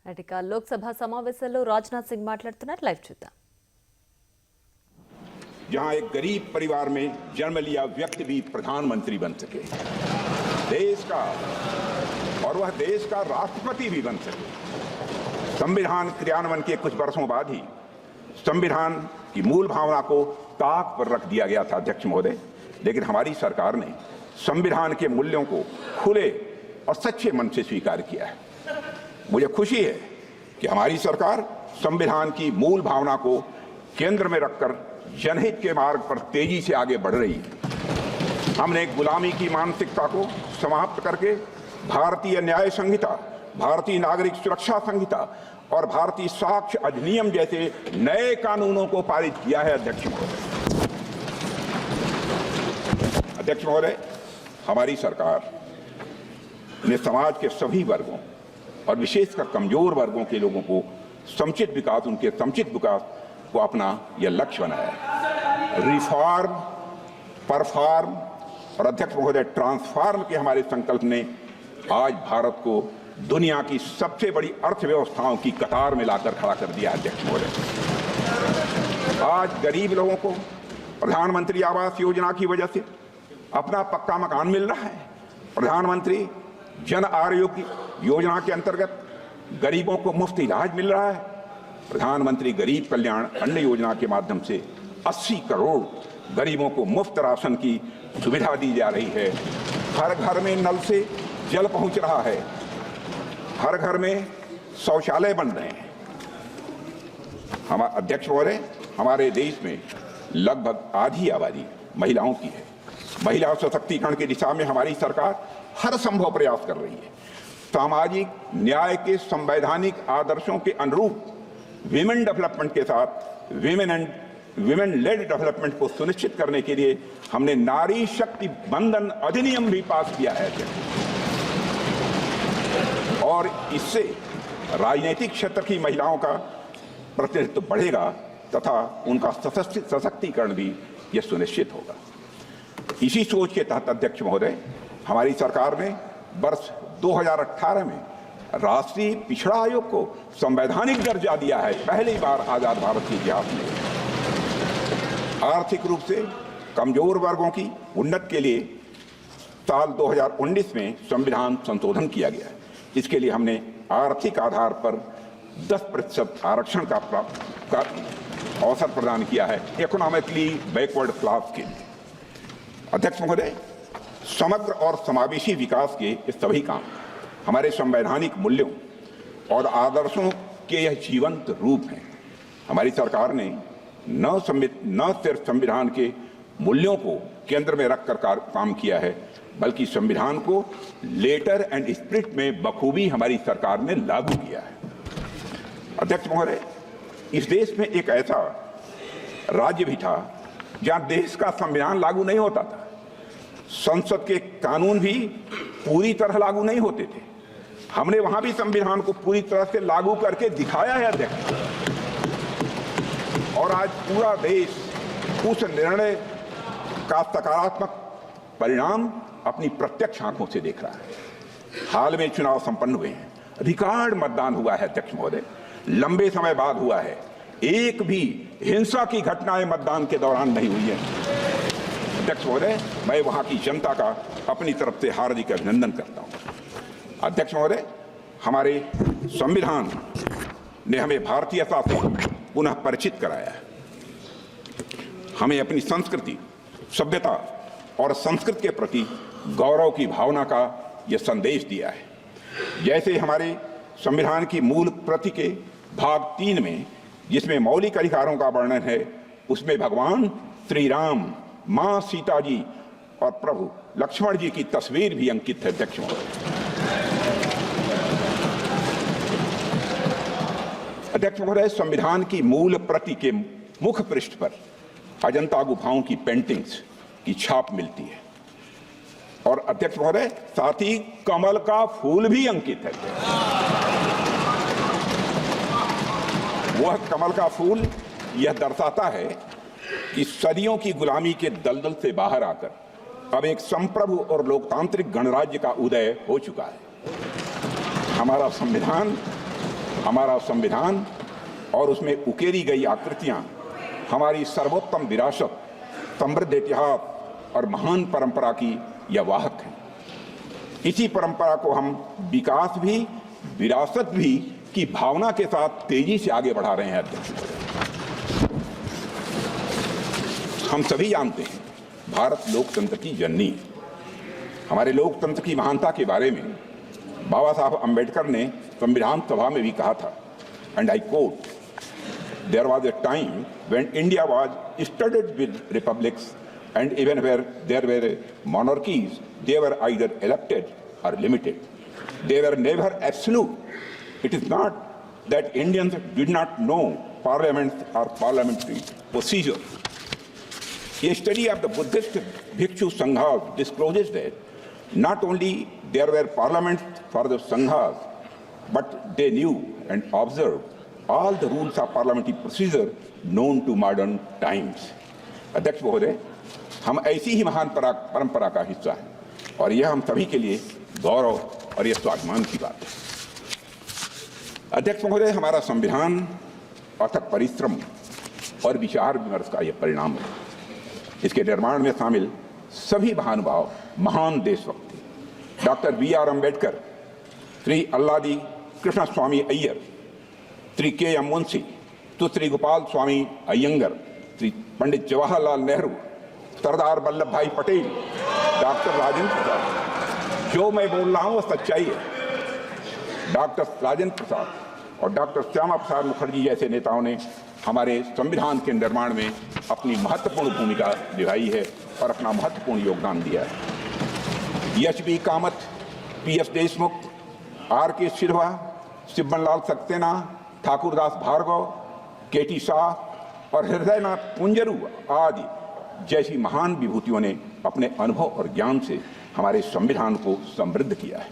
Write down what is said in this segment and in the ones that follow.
అటిక లోక్సభ సమావేశంలో రాజ్నాథ్ సింగ్ మాట్లాడుతున్నారు. లైవ్ చూద్దాం. जहां एक गरीब परिवार में जन्म लिया व्यक्ति भी प्रधानमंत्री बन सके, देश का और वह देश का राष्ट्रपति भी बन सके। संविधान क्रियान्वयन के कुछ वर्षों बाद ही संविधान की मूल भावना को ताक पर रख दिया गया था अध्यक्ष महोदय, लेकिन हमारी सरकार ने संविधान के मूल्यों को खुले और सच्चे मन से स्वीकार किया है। मुझे खुशी है कि हमारी सरकार संविधान की मूल भावना को केंद्र में रखकर जनहित के मार्ग पर तेजी से आगे बढ़ रही है। हमने गुलामी की मानसिकता को समाप्त करके भारतीय न्याय संहिता, भारतीय नागरिक सुरक्षा संहिता और भारतीय साक्ष्य अधिनियम जैसे नए कानूनों को पारित किया है। अध्यक्ष महोदय, हमारी सरकार ने समाज के सभी वर्गों और विशेषकर कमजोर वर्गों के लोगों को समुचित विकास को अपना यह लक्ष्य बनाया है। रिफॉर्म, परफॉर्म और अध्यक्ष महोदय ट्रांसफॉर्म के हमारे संकल्प ने आज भारत को दुनिया की सबसे बड़ी अर्थव्यवस्थाओं की कतार में लाकर खड़ा कर दिया। अध्यक्ष महोदय, आज गरीब लोगों को प्रधानमंत्री आवास योजना की वजह से अपना पक्का मकान मिल रहा है। प्रधानमंत्री जन आरोग्य योजना के अंतर्गत गरीबों को मुफ्त इलाज मिल रहा है। प्रधानमंत्री गरीब कल्याण अन्न योजना के माध्यम से 80 करोड़ गरीबों को मुफ्त राशन की सुविधा दी जा रही है। हर घर में नल से जल पहुंच रहा है, हर घर में शौचालय बन रहे हैं। अध्यक्ष महोदय, हमारे देश में लगभग आधी आबादी महिलाओं की है। महिला सशक्तिकरण की दिशा में हमारी सरकार हर संभव प्रयास कर रही है। सामाजिक न्याय के संवैधानिक आदर्शों के अनुरूप विमेन डेवलपमेंट के साथ विमेन लेड डेवलपमेंट को सुनिश्चित करने के लिए हमने नारी शक्ति बंधन अधिनियम भी पास किया है और इससे राजनीतिक क्षेत्र की महिलाओं का प्रतिनिधित्व बढ़ेगा तथा उनका सशक्तिकरण भी यह सुनिश्चित होगा। इसी सोच के तहत अध्यक्ष महोदय, हमारी सरकार ने वर्ष 2018 में राष्ट्रीय पिछड़ा आयोग को संवैधानिक दर्जा दिया है। पहली बार आजाद भारत के इतिहास में आर्थिक रूप से कमजोर वर्गों की उन्नति के लिए साल 2019 में संविधान संशोधन किया गया है। इसके लिए हमने आर्थिक आधार पर 10% आरक्षण का अवसर प्रदान किया है इकोनॉमिकली बैकवर्ड क्लास के लिए। अध्यक्ष महोदय, समग्र और समावेशी विकास के ये सभी काम हमारे संवैधानिक मूल्यों और आदर्शों के यह जीवंत रूप हैं। हमारी सरकार ने न सिर्फ संविधान के मूल्यों को केंद्र में रखकर काम किया है, बल्कि संविधान को लेटर एंड स्पिरिट में बखूबी हमारी सरकार ने लागू किया है। अध्यक्ष महोदय, इस देश में एक ऐसा राज्य भी था जहां देश का संविधान लागू नहीं होता था। संसद के कानून भी पूरी तरह लागू नहीं होते थे। हमने वहां भी संविधान को पूरी तरह से लागू करके दिखाया है अध्यक्ष, और आज पूरा देश उस निर्णय का सकारात्मक परिणाम अपनी प्रत्यक्ष आंखों से देख रहा है। हाल में चुनाव संपन्न हुए हैं, रिकॉर्ड मतदान हुआ है अध्यक्ष महोदय, लंबे समय बाद हुआ है। एक भी हिंसा की घटनाएं मतदान के दौरान नहीं हुई है। अध्यक्ष महोदय, मैं वहां की जनता का अपनी तरफ से हार्दिक अभिनंदन करता हूं। अध्यक्ष महोदय, हमारे संविधान ने हमें भारतीयता से पुनः परिचित कराया है। हमें अपनी संस्कृति, सभ्यता और संस्कृति के प्रति गौरव की भावना का यह संदेश दिया है। जैसे हमारे संविधान की मूल प्रति के भाग 3 में, जिसमें मौलिक अधिकारों का वर्णन है, उसमें भगवान श्री राम, मां सीता जी और प्रभु लक्ष्मण जी की तस्वीर भी अंकित है। अध्यक्ष महोदय, संविधान की मूल प्रति के मुख्य पृष्ठ पर अजंता गुफाओं की पेंटिंग्स की छाप मिलती है और अध्यक्ष महोदय, साथ ही कमल का फूल भी अंकित है। वह कमल का फूल यह दर्शाता है कि सदियों की गुलामी के दलदल से बाहर आकर अब एक संप्रभु और लोकतांत्रिक गणराज्य का उदय हो चुका है। हमारा संविधान हमारा संविधान और उसमें उकेरी गई आकृतियां हमारी सर्वोत्तम विरासत, समृद्ध इतिहास और महान परंपरा की यह वाहक है। इसी परंपरा को हम विकास भी, विरासत भी की भावना के साथ तेजी से आगे बढ़ा रहे हैं। हम सभी जानते हैं भारत लोकतंत्र की जननी है। हमारे लोकतंत्र की महानता के बारे में बाबा साहब अम्बेडकर ने संविधान सभा में भी कहा था, and I quote, there was a time when India was studded with republics and even where there were monarchies, they were either elected or limited. They were never absolute. It is not that Indians did not know parliaments or parliamentary procedure. A study of the Buddhist Bhikshu Sanghas discloses that not only there were parliaments for the Sanghas, but they knew and observed all the rules of parliamentary procedure known to modern times. अध्यक्ष महोदय, हम ऐसी ही महान परंपरा का हिस्सा हैं और यह हम सभी के लिए गौरव और यह स्वाभिमान की बात है। अध्यक्ष महोदय, हमारा संविधान अथक परिश्रम और विचार विमर्श का यह परिणाम है। इसके निर्माण में शामिल सभी महानुभाव महान देशभक्त थे। Doctor BR. Ambedkar, Shri Alladi Krishnaswami Ayyar, Shri KM. Munshi, Shri Gopalaswami Ayyangar, Shri Pandit Jawaharlal Nehru, Sardar Vallabhbhai Patel, doctor Rajendra Prasad, जो मैं बोल रहा हूं वो सच्चाई है। डॉक्टर राजेंद्र प्रसाद और डॉक्टर श्यामा प्रसाद मुखर्जी जैसे नेताओं ने हमारे संविधान के निर्माण में अपनी महत्वपूर्ण भूमिका निभाई है और अपना महत्वपूर्ण योगदान दिया है। HB. Kamat, PS. Deshmukh, R K. सिल्वा, शिवबनलाल सक्सेना, ठाकुरदास भार्गव, के.टी. शाह और हृदयनाथ कुंजरू आदि जैसी महान विभूतियों ने अपने अनुभव और ज्ञान से हमारे संविधान को समृद्ध किया है।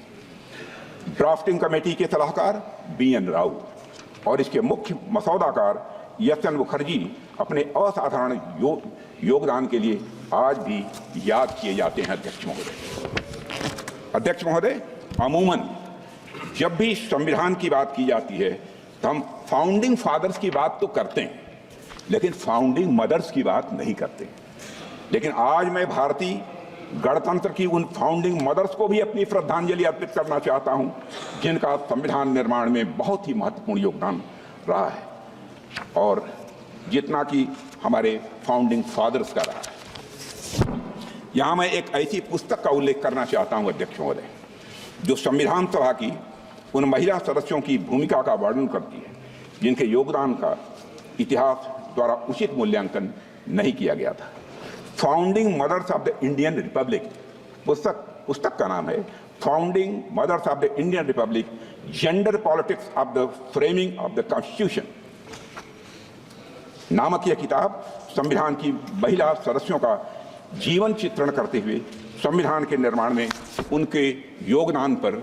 ड्राफ्टिंग कमेटी के सलाहकार बी.एन. राव और इसके मुख्य मसौदाकार एस.एन. मुखर्जी अपने असाधारण योगदान के लिए आज भी याद किए जाते हैं। अध्यक्ष महोदय, अमूमन जब भी संविधान की बात की जाती है तो हम फाउंडिंग फादर्स की बात तो करते हैं, लेकिन फाउंडिंग मदर्स की बात नहीं करते। लेकिन आज मैं भारतीय गणतंत्र की उन फाउंडिंग मदर्स को भी अपनी श्रद्धांजलि अर्पित करना चाहता हूं, जिनका संविधान निर्माण में बहुत ही महत्वपूर्ण योगदान रहा है और जितना कि हमारे फाउंडिंग फादर्स का रहा है। यहां मैं एक ऐसी पुस्तक का उल्लेख करना चाहता हूं अध्यक्ष महोदय, जो संविधान सभा की उन महिला सदस्यों की भूमिका का वर्णन करती है जिनके योगदान का इतिहास द्वारा उचित मूल्यांकन नहीं किया गया था। Founding mothers of the Indian republic, पुस्तक का नाम है founding mothers of the Indian republic, gender politics of the framing of the constitution नामक यह किताब संविधान की महिला सदस्यों का जीवन चित्रण करते हुए संविधान के निर्माण में उनके योगदान पर